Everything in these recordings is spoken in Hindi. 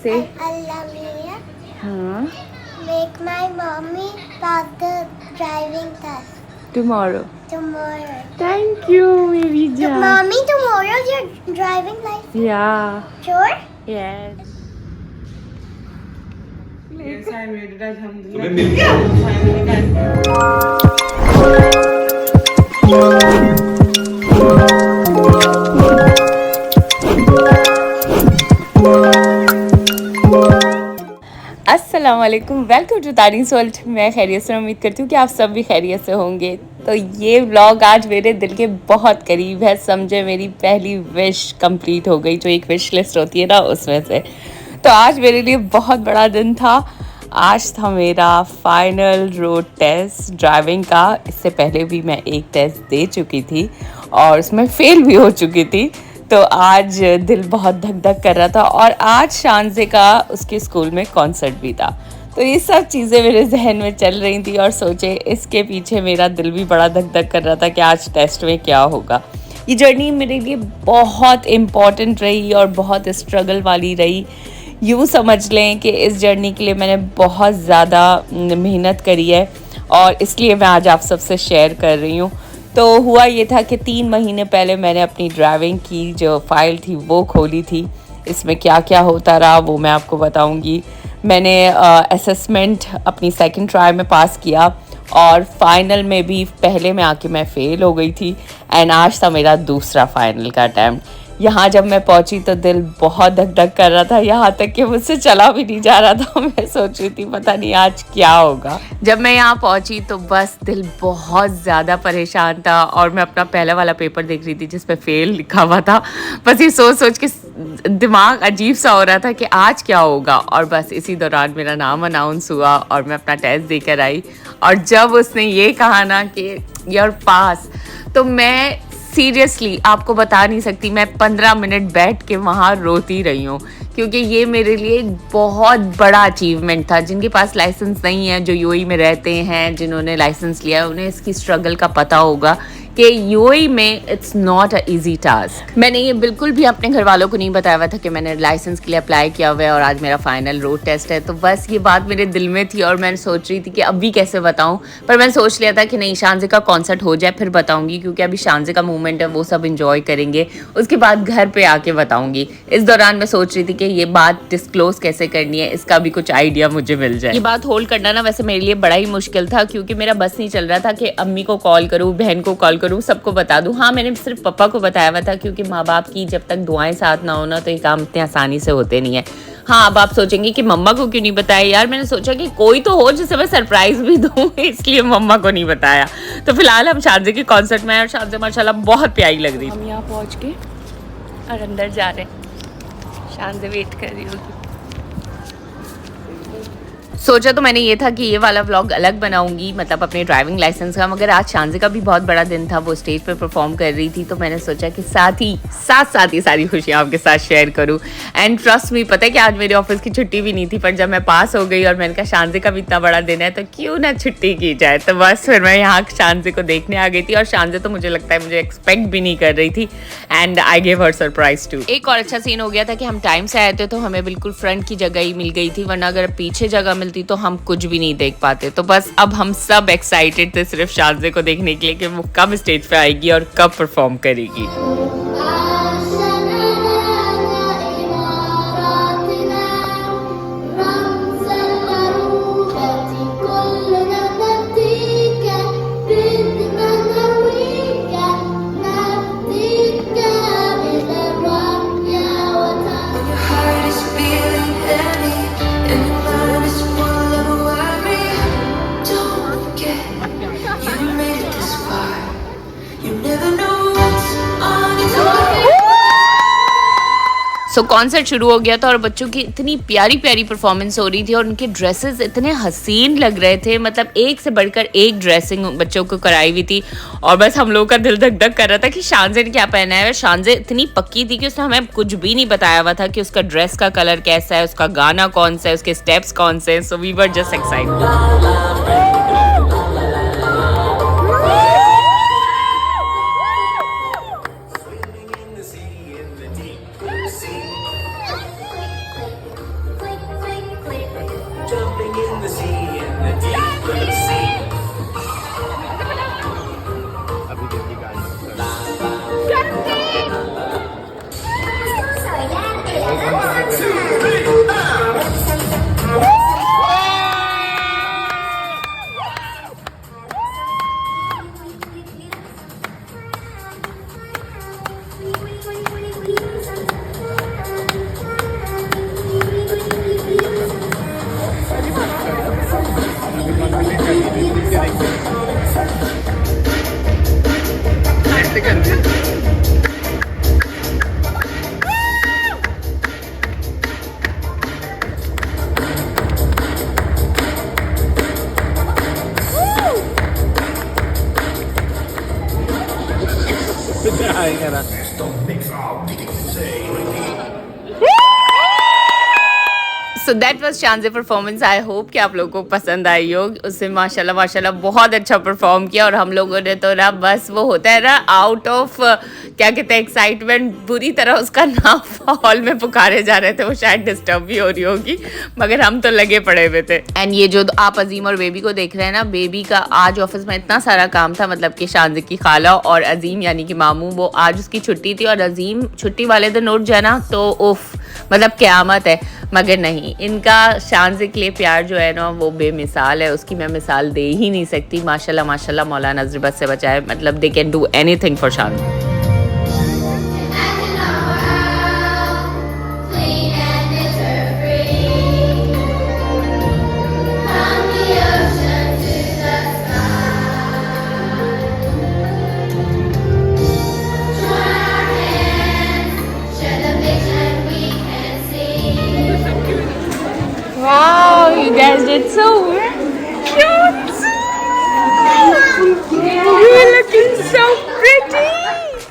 से Allah Mia, हाँ make my mommy pass the driving test tomorrow. tomorrow. Thank you मेरी जान। Mommy, tomorrow's your driving license. या Sure? यस। तुम्हें मिल गया? अस्सलाम वालेकुम, वेलकम टू तारीस वर्ल्ड। मैं खैरियत से उम्मीद करती हूँ कि आप सब भी खैरियत से होंगे। तो ये व्लॉग आज मेरे दिल के बहुत करीब है। समझे मेरी पहली विश कंप्लीट हो गई, जो एक विश लिस्ट होती है ना उसमें से। तो आज मेरे लिए बहुत बड़ा दिन था। आज था मेरा फाइनल रोड टेस्ट ड्राइविंग का। इससे पहले भी मैं एक टेस्ट दे चुकी थी और उसमें फ़ेल भी हो चुकी थी। तो आज दिल बहुत धक धक कर रहा था। और आज शानज़े का उसके स्कूल में कॉन्सर्ट भी था। तो ये सब चीज़ें मेरे जहन में चल रही थी और सोचे इसके पीछे मेरा दिल भी बड़ा धक धक कर रहा था कि आज टेस्ट में क्या होगा। ये जर्नी मेरे लिए बहुत इम्पॉर्टेंट रही और बहुत स्ट्रगल वाली रही। यूँ समझ लें कि इस जर्नी के लिए मैंने बहुत ज़्यादा मेहनत करी है और इसलिए मैं आज आप सबसे शेयर कर रही हूँ। तो हुआ ये था कि 3 महीने पहले मैंने अपनी ड्राइविंग की जो फ़ाइल थी वो खोली थी। इसमें क्या क्या होता रहा वो मैं आपको बताऊंगी। मैंने असेसमेंट अपनी सेकंड ट्राई में पास किया और फाइनल में भी पहले में आके मैं फ़ेल हो गई थी। एंड आज था मेरा दूसरा फाइनल का अटैम्प्ट। यहाँ जब मैं पहुँची तो दिल बहुत धक धक कर रहा था, यहाँ तक कि मुझसे चला भी नहीं जा रहा था। मैं सोच रही थी पता नहीं आज क्या होगा। जब मैं यहाँ पहुँची तो बस दिल बहुत ज़्यादा परेशान था और मैं अपना पहला वाला पेपर देख रही थी जिस पे फेल लिखा हुआ था। बस ये सोच सोच के दिमाग अजीब सा हो रहा था कि आज क्या होगा। और बस इसी दौरान मेरा नाम अनाउंस हुआ और मैं अपना टेस्ट देकर आई। और जब उसने ये कहा ना कि यूर पास, तो मैं सीरियसली आपको बता नहीं सकती, मैं 15 मिनट बैठ के वहाँ रोती रही हूँ। क्योंकि ये मेरे लिए एक बहुत बड़ा अचीवमेंट था। जिनके पास लाइसेंस नहीं है, जो यूएई में रहते हैं, जिन्होंने लाइसेंस लिया है, उन्हें इसकी स्ट्रगल का पता होगा कि यूएई में it's not a easy task. मैंने ये बिल्कुल भी अपने घर वालों को नहीं बताया हुआ था कि मैंने लाइसेंस के लिए अप्लाई किया हुआ है और आज मेरा फाइनल रोड टेस्ट है। तो बस ये बात मेरे दिल में थी और मैंने सोच रही थी कि अभी कैसे बताऊं। पर मैंने सोच लिया था कि नहीं, शानज़े का कॉन्सर्ट हो जाए फिर बताऊंगी, क्योंकि अभी शानज़े का मूवमेंट है वो सब इंजॉय करेंगे, उसके बाद घर पे आके बताऊंगी। इस दौरान मैं सोच रही थी कि ये बात डिस्क्लोज कैसे करनी है, इसका भी कुछ आइडिया मुझे मिल जाए। ये बात होल्ड करना ना वैसे मेरे लिए बड़ा ही मुश्किल था, क्योंकि मेरा बस नहीं चल रहा था कि अम्मी को कॉल करूँ, बहन को कॉल करूँ, सबको बता दूं। हाँ, मैंने सिर्फ पापा को बताया हुआ था, क्योंकि माँ बाप की जब तक दुआएं साथ ना होना तो ये काम इतने आसानी से होते नहीं है। हाँ, अब आप सोचेंगे कि मम्मा को क्यों नहीं बताया। यार मैंने सोचा कि कोई तो हो जिसे मैं सरप्राइज भी दूं, इसलिए मम्मा को नहीं बताया। तो फिलहाल हम शानज़े के कॉन्सर्ट में आए और शानज़े माशाल्लाह बहुत प्यारी लग रही थी। हम यहाँ पहुँच के और अंदर जा रहे हैं। शानज़े वेट कर रही होगी। सोचा तो मैंने ये था कि ये वाला व्लॉग अलग बनाऊंगी, मतलब अपने ड्राइविंग लाइसेंस का, मगर आज शानज़े का भी बहुत बड़ा दिन था। वो स्टेज पे परफॉर्म कर रही थी, तो मैंने सोचा कि साथ ही सारी खुशियाँ आपके साथ शेयर करूँ। एंड ट्रस्ट मी, पता है कि आज मेरे ऑफिस की छुट्टी भी नहीं थी, पर जब मैं पास हो गई और मैंने कहा शानज़े का भी इतना बड़ा दिन है तो क्यों ना छुट्टी की जाए, तो बस फिर मैं यहाँ शानज़े को देखने आ गई थी। और शानज़े तो मुझे लगता है मुझे एक्सपेक्ट भी नहीं कर रही थी, and I gave her surprise too. एक और अच्छा सीन हो गया था कि हम टाइम से आए थे तो हमें बिल्कुल फ्रंट की जगह ही मिल गई थी, वरना अगर पीछे जगह मिलती तो हम कुछ भी नहीं देख पाते। तो बस अब हम सब एक्साइटेड थे सिर्फ शानज़े को देखने के लिए कि वो कब स्टेज पे आएगी और कब परफॉर्म करेगी। सो कॉन्सर्ट शुरू हो गया था और बच्चों की इतनी प्यारी प्यारी परफॉर्मेंस हो रही थी और उनके ड्रेसेस इतने हसीन लग रहे थे। मतलब एक से बढ़कर एक ड्रेसिंग बच्चों को कराई हुई थी और बस हम लोगों का दिल धक धक कर रहा था कि शानज़े ने क्या पहना है। शानज़े इतनी पक्की थी कि उसने हमें कुछ भी नहीं बताया हुआ था कि उसका ड्रेस का कलर कैसा है, उसका गाना कौन सा है, उसके स्टेप्स कौन से हैं। So we were just excited. So that was Shaan's performance. I hope कि आप लोगों को पसंद आई हो। उसने माशाल्लाह बहुत अच्छा परफॉर्म किया और हम लोगों ने तो ना बस वो होता है ना आउट ऑफ क्या कहते हैं एक्साइटमेंट बुरी तरह उसका नाम हॉल में पुकारे जा रहे थे। वो शायद डिस्टर्ब भी हो रही होगी मगर हम तो लगे पड़े हुए थे। एंड ये जो आप अजीम और बेबी को देख रहे हैं ना, बेबी का आज ऑफिस में इतना सारा काम था, मतलब कि शानज़ की खाला और अजीम यानी कि मामू, वो आज उसकी छुट्टी थी और अजीम छुट्टी वाले दिन उठ जाए ना तो उफ मतलब क़यामत है। मगर नहीं, इनका शानज़ के लिए प्यार जो है ना वो बेमिसाल है, उसकी मैं मिसाल दे ही नहीं सकती। माशाल्लाह मौला नज़र बद से बचाए, मतलब they can do anything for Shaan's. Wow, you guys did so cute. You're looking so pretty.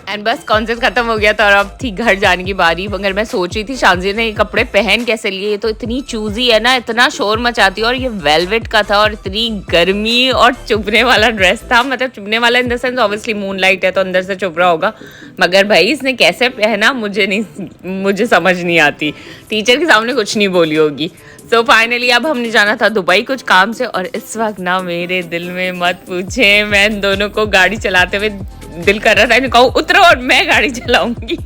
And बस कॉन्सर्ट खत्म हो गया था और अब थी घर जाने की बारी। मगर मैं सोच रही थी शानज़ ने ये कपड़े पहन कैसे लिए, ये तो इतनी चूजी है ना, इतना शोर मचाती है और ये वेलवेट का था और इतनी गर्मी और चुभने वाला ड्रेस था। मतलब चुभने वाला in the sense obviously moonlight है तो अंदर से चुभ रहा होगा, मगर भाई इसने कैसे पहना मुझे समझ नहीं आती। टीचर के सामने कुछ नहीं बोली होगी। तो फाइनली अब हमने जाना था दुबई कुछ काम से और इस वक्त ना मेरे दिल में मत पूछे, मैं इन दोनों को गाड़ी चलाते हुए दिल कर रहा था इन्हें कहूँ उतरो और मैं गाड़ी चलाऊंगी।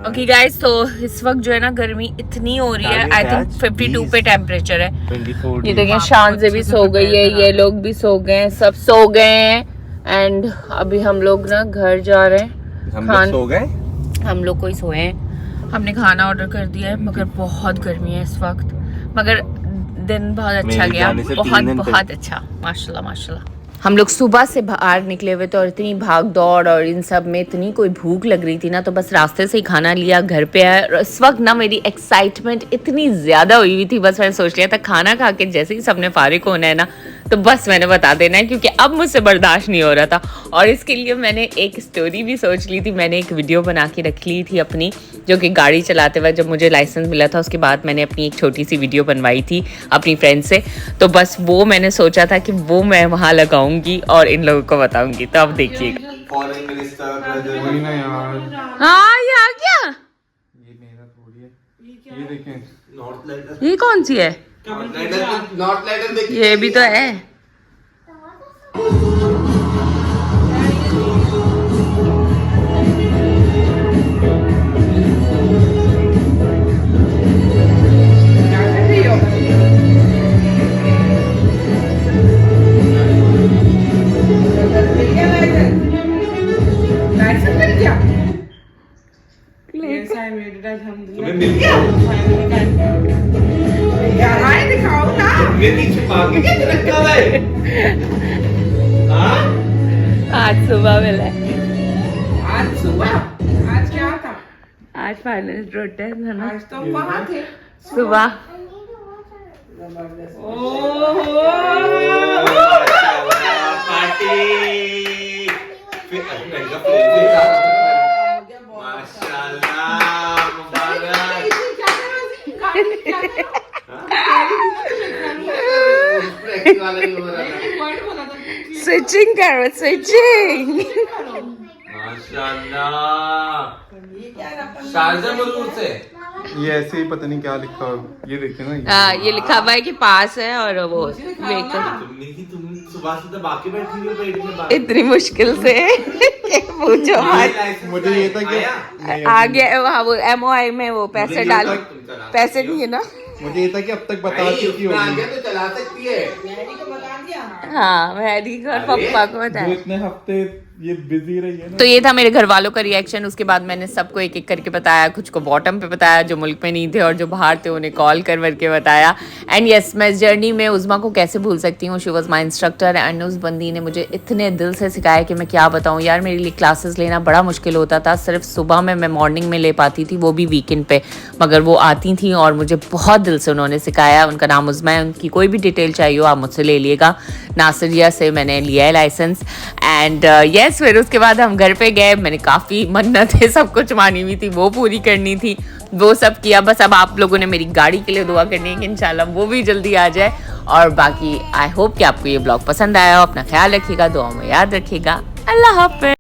ओके गाइस, तो इस वक्त जो है ना गर्मी इतनी हो रही है, आई थिंक 52 पे टेम्परेचर है। ये देखिए शानज़ भी सो गई है, ये लोग भी सो गए हैं, सब सो गए हैं। एंड अभी हम लोग ना घर जा रहे हैं। हम लोग कोई सोए हैं, हमने खाना ऑर्डर कर दिया है मगर बहुत गर्मी है इस वक्त। मगर दिन बहुत अच्छा गया, बहुत अच्छा, माशाल्लाह। हम लोग सुबह से बाहर निकले हुए थे और इतनी भाग दौड़ और इन सब में इतनी कोई भूख लग रही थी ना, तो बस रास्ते से ही खाना लिया, घर पे आया। और इस वक्त ना मेरी एक्साइटमेंट इतनी ज़्यादा हुई थी, बस मैंने सोच लिया था खाना खा के जैसे ही सबने फारिग होना है ना तो बस मैंने बता देना है, क्योंकि अब मुझसे बर्दाश्त नहीं हो रहा था। और इसके लिए मैंने एक स्टोरी भी सोच ली थी, मैंने एक वीडियो बना के रख ली थी अपनी, जो कि गाड़ी चलाते हुए जब मुझे लाइसेंस मिला था उसके बाद मैंने अपनी एक छोटी सी वीडियो बनवाई थी अपनी फ्रेंड से। तो बस वो मैंने सोचा था कि वो मैं वहाँ लगाऊंगी और इन लोगों को बताऊंगी। तो अब देखिएगा। हाँ ये आ गया, ये देखें, ये कौन सी है? ये भी तो है। आज सुबह मिला है। आज क्या था? आज फाइनल प्रोटेस्ट है ना, आज तो वहाँ थे सुबह। स्विचिंग करो, स्विचिंग। शारजा मरूर से ये ऐसे ही पता नहीं क्या लिखा हो, ये देखे ना, ये लिखा हुआ है कि पास है और वो व्हीकल तुम सुबह से तो बाकी बैठी हुई हो पेट में बात। इतनी मुश्किल से पूछो मत। मुझे ये था कि आ गया वहाँ वो MOI में वो पैसे डाल, पैसे नहीं है ना। मुझे ये था कि अब तक बता चुकी होगी, तो चला सकती है। हाँ मैडी को और पप्पा को जो बताया। इतने हफ्ते ये बिजी रही है ना। तो ये था मेरे घर वालों का रिएक्शन। उसके बाद मैंने सबको एक एक करके बताया, कुछ को बॉटम पे बताया जो मुल्क में नहीं थे और जो बाहर थे उन्हें कॉल कर करके बताया। एंड यस, मैं इस जर्नी में उज़मा को कैसे भूल सकती हूँ। She was my instructor and उस बंदी ने मुझे इतने दिल से सिखाया कि मैं क्या बताऊँ यार। मेरे लिए क्लासेस लेना बड़ा मुश्किल होता था, सिर्फ सुबह में मैं मॉर्निंग में ले पाती थी, वो भी वीकेंड पे, मगर वो आती थी और मुझे बहुत दिल से उन्होंने सिखाया। उनका नाम उज़मा है, उनकी कोई भी डिटेल चाहिए हो आप मुझसे ले लिएगा। नासिरिया से मैंने लिया है लाइसेंस। एंड यस, फिर उसके बाद हम घर पे गए। मैंने काफ़ी मन्नतें सब कुछ मानी हुई थी वो पूरी करनी थी। वो सब किया। बस अब आप लोगों ने मेरी गाड़ी के लिए दुआ करनी है कि इंशाल्लाह वो भी जल्दी आ जाए। और बाकी आई होप कि आपको ये ब्लॉग पसंद आया हो। अपना ख्याल रखिएगा, दुआ में याद रखिएगा। अल्लाह हाफ़िज़।